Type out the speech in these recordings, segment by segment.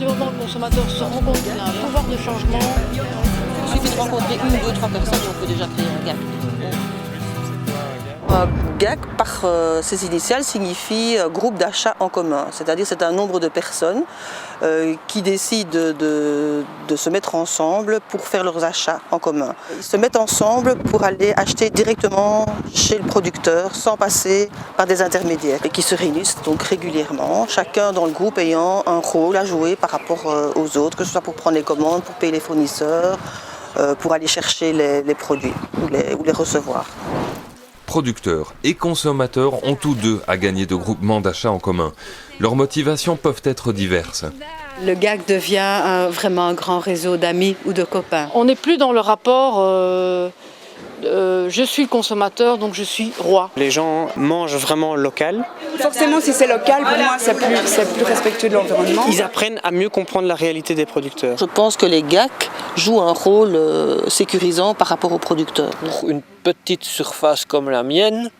du moment où le consommateur se rend compte qu'il a un pouvoir de changement, il suffit de rencontrer 1, 2, 3 personnes et on peut déjà créer un GAC. Un GAC, par ses initiales, signifie groupe d'achat en commun. C'est-à-dire c'est un nombre de personnes qui décident de se mettre ensemble pour faire leurs achats en commun. Ils se mettent ensemble pour aller acheter directement chez le producteur sans passer par des intermédiaires et qui se réunissent donc régulièrement, chacun dans le groupe ayant un rôle à jouer par rapport aux autres, que ce soit pour prendre les commandes, pour payer les fournisseurs, pour aller chercher les produits ou les recevoir. Producteurs et consommateurs ont tous deux à gagner de groupements d'achat en commun. Leurs motivations peuvent être diverses. Le GAC devient vraiment un grand réseau d'amis ou de copains. on n'est plus dans le rapport je suis le consommateur, donc je suis roi. Les gens mangent vraiment local. Forcément, si c'est local, pour moi, c'est plus respectueux de l'environnement. Ils apprennent à mieux comprendre la réalité des producteurs. Je pense que les GAC jouent un rôle sécurisant par rapport aux producteurs. Pour une petite surface comme la mienne,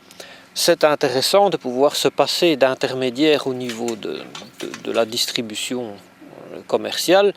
c'est intéressant de pouvoir se passer d'intermédiaires au niveau de la distribution commerciale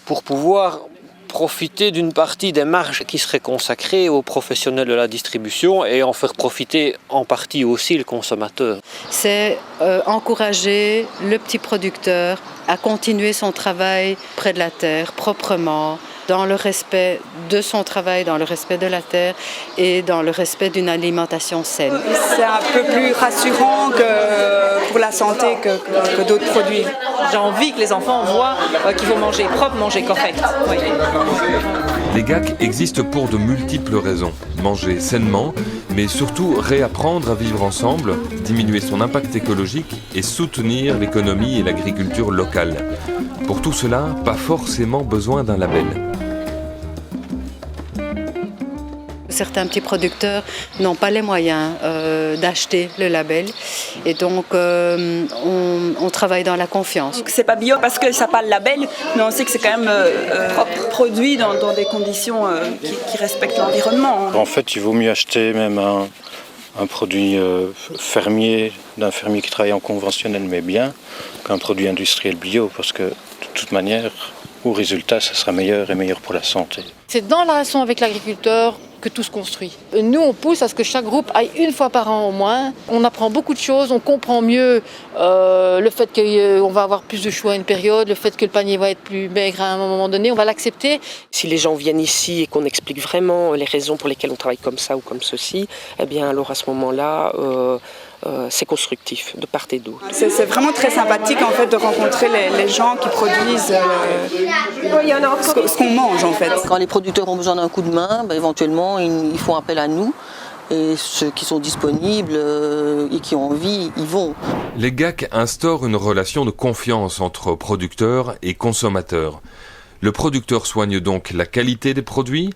pour pouvoir profiter d'une partie des marges qui seraient consacrées aux professionnels de la distribution et en faire profiter en partie aussi le consommateur. C'est encourager le petit producteur à continuer son travail près de la terre, proprement, dans le respect de son travail, dans le respect de la terre et dans le respect d'une alimentation saine. C'est un peu plus rassurant que pour la santé que d'autres produits. J'ai envie que les enfants voient qu'ils vont manger propre, manger correct. Oui. Les GAC existent pour de multiples raisons. Manger sainement, mais surtout réapprendre à vivre ensemble, diminuer son impact écologique et soutenir l'économie et l'agriculture locale. Pour tout cela, pas forcément besoin d'un label. Certains petits producteurs n'ont pas les moyens d'acheter le label et donc on travaille dans la confiance. C'est pas bio parce que ça n'a pas le label, mais on sait que c'est quand même produit dans des conditions qui respectent l'environnement. En fait, il vaut mieux acheter même un produit fermier, d'un fermier qui travaille en conventionnel mais bien, qu'un produit industriel bio, parce que de toute manière, au résultat, ça sera meilleur et meilleur pour la santé. C'est dans la relation avec l'agriculteur que tout se construit. Nous, on pousse à ce que chaque groupe aille une fois par an au moins. On apprend beaucoup de choses, on comprend mieux le fait qu'on va avoir plus de choix à une période, le fait que le panier va être plus maigre à un moment donné, on va l'accepter. Si les gens viennent ici et qu'on explique vraiment les raisons pour lesquelles on travaille comme ça ou comme ceci, eh bien alors à ce moment-là, c'est constructif de part et d'autre. C'est vraiment très sympathique en fait de rencontrer les gens qui produisent ce qu'on mange en fait. Quand les producteurs ont besoin d'un coup de main, éventuellement ils font appel à nous. Et ceux qui sont disponibles et qui ont envie, ils vont. Les GAC instaurent une relation de confiance entre producteurs et consommateurs. Le producteur soigne donc la qualité des produits,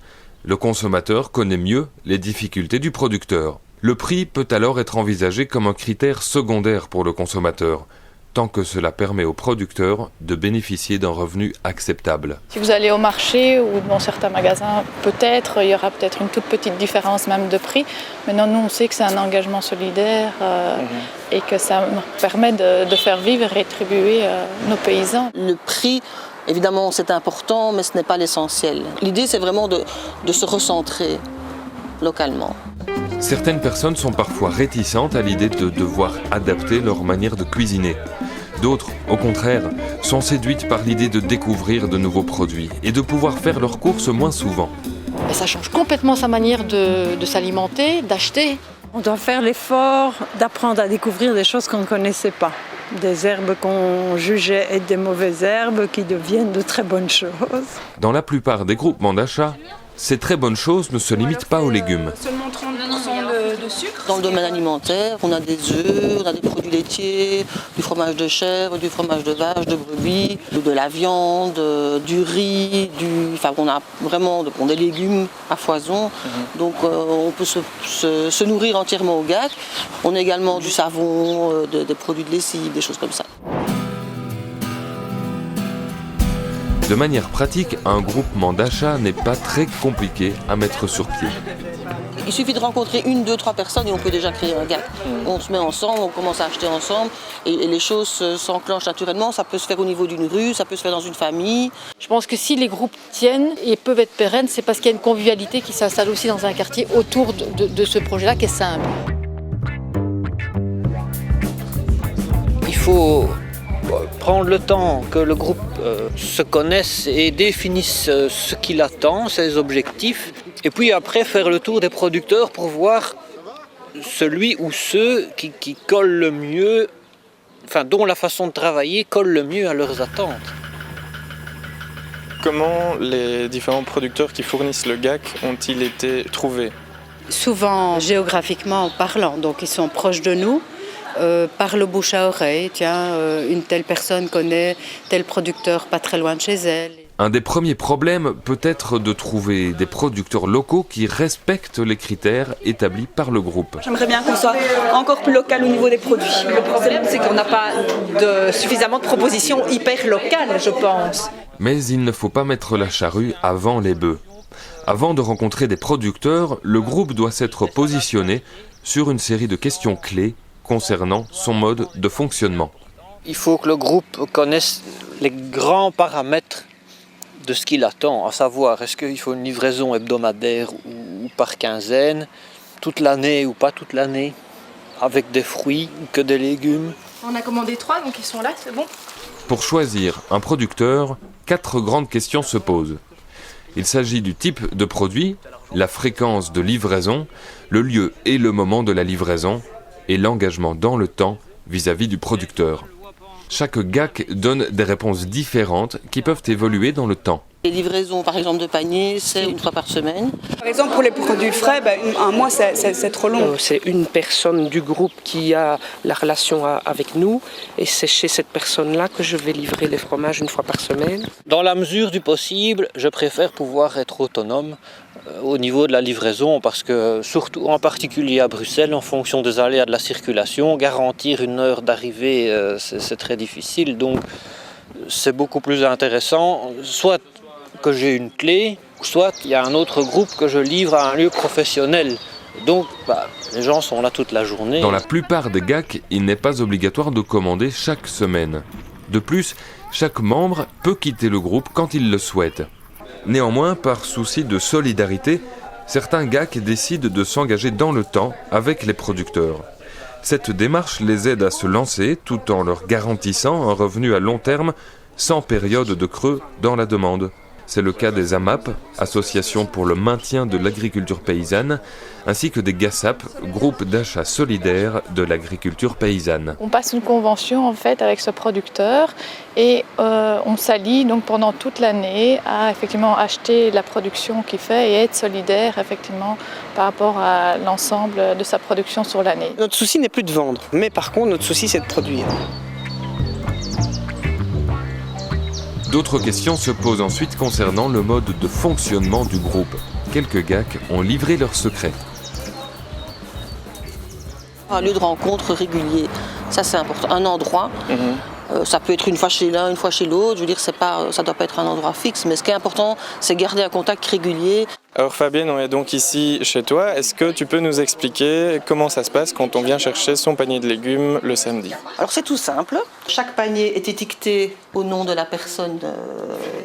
le consommateur connaît mieux les difficultés du producteur. Le prix peut alors être envisagé comme un critère secondaire pour le consommateur, tant que cela permet au producteur de bénéficier d'un revenu acceptable. Si vous allez au marché ou dans certains magasins, il y aura peut-être une toute petite différence même de prix. Maintenant, nous, on sait que c'est un engagement solidaire et que ça permet de faire vivre et rétribuer nos paysans. Le prix, évidemment, c'est important, mais ce n'est pas l'essentiel. L'idée, c'est vraiment de se recentrer localement. Certaines personnes sont parfois réticentes à l'idée de devoir adapter leur manière de cuisiner. D'autres, au contraire, sont séduites par l'idée de découvrir de nouveaux produits et de pouvoir faire leurs courses moins souvent. Et ça change complètement sa manière de s'alimenter, d'acheter. On doit faire l'effort d'apprendre à découvrir des choses qu'on ne connaissait pas. Des herbes qu'on jugeait être des mauvaises herbes qui deviennent de très bonnes choses. Dans la plupart des groupements d'achat, ces très bonnes choses ne se limitent pas aux légumes. Seulement 30% de sucre. Dans le domaine alimentaire, on a des œufs, on a des produits laitiers, du fromage de chèvre, du fromage de vache, de brebis, de la viande, du riz, on a vraiment des légumes à foison. Donc on peut se nourrir entièrement au GAC. On a également du savon, des produits de lessive, des choses comme ça. De manière pratique, un groupement d'achat n'est pas très compliqué à mettre sur pied. Il suffit de rencontrer 1, 2, 3 personnes et on peut déjà créer un GAC. On se met ensemble, on commence à acheter ensemble et les choses s'enclenchent naturellement. Ça peut se faire au niveau d'une rue, ça peut se faire dans une famille. Je pense que si les groupes tiennent et peuvent être pérennes, c'est parce qu'il y a une convivialité qui s'installe aussi dans un quartier autour de ce projet-là qui est simple. Il faut prendre le temps que le groupe se connaisse et définisse ce qu'il attend, ses objectifs, et puis après faire le tour des producteurs pour voir celui ou ceux qui collent le mieux, enfin dont la façon de travailler colle le mieux à leurs attentes. Comment les différents producteurs qui fournissent le GAC ont-ils été trouvés? Souvent géographiquement parlant, donc ils sont proches de nous. Par le bouche à oreille, une telle personne connaît tel producteur pas très loin de chez elle. Un des premiers problèmes peut être de trouver des producteurs locaux qui respectent les critères établis par le groupe. J'aimerais bien qu'on soit encore plus local au niveau des produits. Le problème, c'est qu'on n'a pas suffisamment de propositions hyper locales, je pense. Mais il ne faut pas mettre la charrue avant les bœufs. Avant de rencontrer des producteurs, le groupe doit s'être positionné sur une série de questions clés concernant son mode de fonctionnement. Il faut que le groupe connaisse les grands paramètres de ce qu'il attend, à savoir est-ce qu'il faut une livraison hebdomadaire ou par quinzaine, toute l'année ou pas toute l'année, avec des fruits ou que des légumes. On a commandé 3, donc ils sont là, c'est bon. Pour choisir un producteur, 4 grandes questions se posent. Il s'agit du type de produit, la fréquence de livraison, le lieu et le moment de la livraison, et l'engagement dans le temps vis-à-vis du producteur. Chaque GAC donne des réponses différentes qui peuvent évoluer dans le temps. Les livraisons, par exemple, de paniers, c'est 1 fois par semaine. Par exemple, pour les produits frais, un mois, c'est trop long. C'est une personne du groupe qui a la relation avec nous et c'est chez cette personne-là que je vais livrer les fromages 1 fois par semaine. Dans la mesure du possible, je préfère pouvoir être autonome au niveau de la livraison parce que, surtout en particulier à Bruxelles, en fonction des aléas de la circulation, garantir une heure d'arrivée, c'est très difficile. Donc, c'est beaucoup plus intéressant, soit que j'ai une clé, soit il y a un autre groupe que je livre à un lieu professionnel. Donc, les gens sont là toute la journée. Dans la plupart des GAC, il n'est pas obligatoire de commander chaque semaine. De plus, chaque membre peut quitter le groupe quand il le souhaite. Néanmoins, par souci de solidarité, certains GAC décident de s'engager dans le temps avec les producteurs. Cette démarche les aide à se lancer tout en leur garantissant un revenu à long terme sans période de creux dans la demande. C'est le cas des AMAP, Associations pour le maintien de l'agriculture paysanne, ainsi que des GASAP, Groupe d'achat solidaire de l'agriculture paysanne. On passe une convention en fait avec ce producteur et on s'allie donc pendant toute l'année à effectivement acheter la production qu'il fait et être solidaire effectivement par rapport à l'ensemble de sa production sur l'année. Notre souci n'est plus de vendre, mais par contre notre souci c'est de produire. D'autres questions se posent ensuite concernant le mode de fonctionnement du groupe. Quelques GAC ont livré leurs secrets. Un lieu de rencontre régulier, ça c'est important. Un endroit, ça peut être 1 fois chez l'un, 1 fois chez l'autre. Je veux dire, ça ne doit pas être un endroit fixe, mais ce qui est important, c'est garder un contact régulier. Alors Fabienne, on est donc ici chez toi. Est-ce que tu peux nous expliquer comment ça se passe quand on vient chercher son panier de légumes le samedi? Alors c'est tout simple. Chaque panier est étiqueté au nom de la personne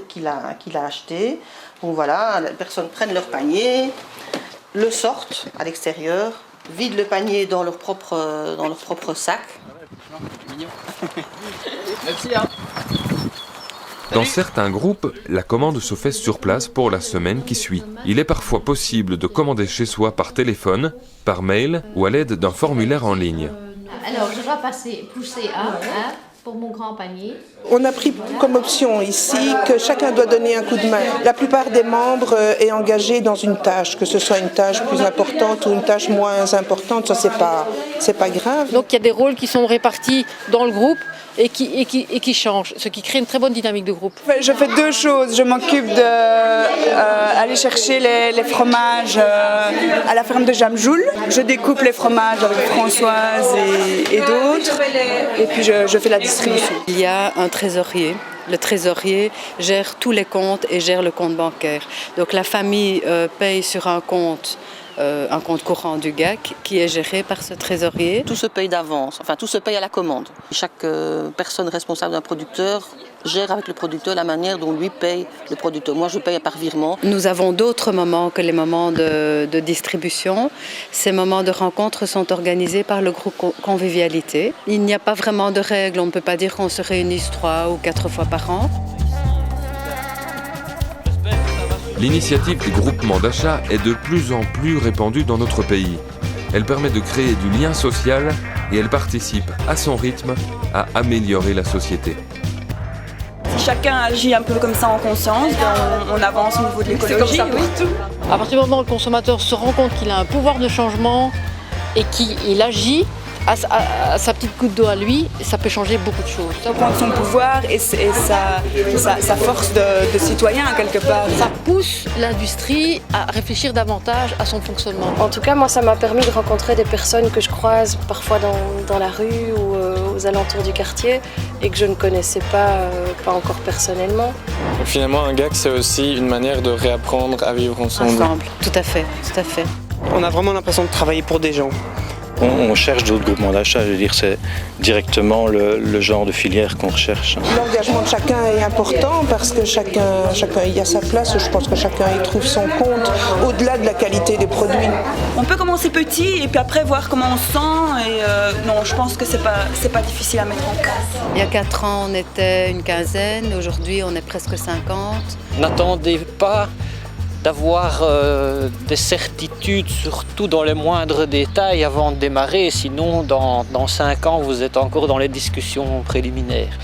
qui l'a acheté. Donc voilà, les personnes prennent leur panier, le sortent à l'extérieur, vident le panier dans leur propre sac. Merci, hein. Dans certains groupes, la commande se fait sur place pour la semaine qui suit. Il est parfois possible de commander chez soi par téléphone, par mail ou à l'aide d'un formulaire en ligne. Alors, je dois pousser un pour mon grand panier. On a pris comme option ici que chacun doit donner un coup de main. La plupart des membres est engagé dans une tâche, que ce soit une tâche plus importante ou une tâche moins importante, ça c'est pas grave. Donc il y a des rôles qui sont répartis dans le groupe et qui changent, ce qui crée une très bonne dynamique de groupe. Je fais 2 choses. Je m'occupe d'aller chercher les fromages à la ferme de Jamjoul. Je découpe les fromages avec Françoise et d'autres. Et puis je fais la distribution. Il y a un trésorier. Le trésorier gère tous les comptes et gère le compte bancaire. Donc la famille paye sur un compte un compte courant du GAC qui est géré par ce trésorier. Tout se paye d'avance, enfin tout se paye à la commande. Chaque personne responsable d'un producteur gère avec le producteur la manière dont lui paye le producteur. Moi, je paye par virement. Nous avons d'autres moments que les moments de distribution. Ces moments de rencontre sont organisés par le groupe Convivialité. Il n'y a pas vraiment de règles. On ne peut pas dire qu'on se réunisse 3 ou 4 fois par an. L'initiative des groupements d'achat est de plus en plus répandue dans notre pays. Elle permet de créer du lien social et elle participe à son rythme à améliorer la société. Si chacun agit un peu comme ça en conscience, on avance au niveau de l'écologie. C'est comme ça pour tout. À partir du moment où le consommateur se rend compte qu'il a un pouvoir de changement et qu'il agit à sa petite goutte d'eau à lui, ça peut changer beaucoup de choses. Ça prend son pouvoir et sa force de citoyen quelque part. Ça pousse l'industrie à réfléchir davantage à son fonctionnement. En tout cas, moi, ça m'a permis de rencontrer des personnes que je croise parfois dans la rue ou aux alentours du quartier et que je ne connaissais pas encore personnellement. Finalement, un GAC, c'est aussi une manière de réapprendre à vivre ensemble. Tout à fait, tout à fait. On a vraiment l'impression de travailler pour des gens. On cherche d'autres groupements d'achat, je veux dire, c'est directement le genre de filière qu'on recherche. L'engagement de chacun est important parce que chacun y a sa place. Je pense que chacun y trouve son compte au-delà de la qualité des produits. On peut commencer petit et puis après voir comment on se sent. Et non, je pense que c'est pas difficile à mettre en place. Il y a 4 ans, on était une quinzaine. Aujourd'hui, on est presque 50. N'attendez pas d'avoir des certitudes, surtout dans les moindres détails, avant de démarrer. Sinon, dans 5 ans, vous êtes encore dans les discussions préliminaires.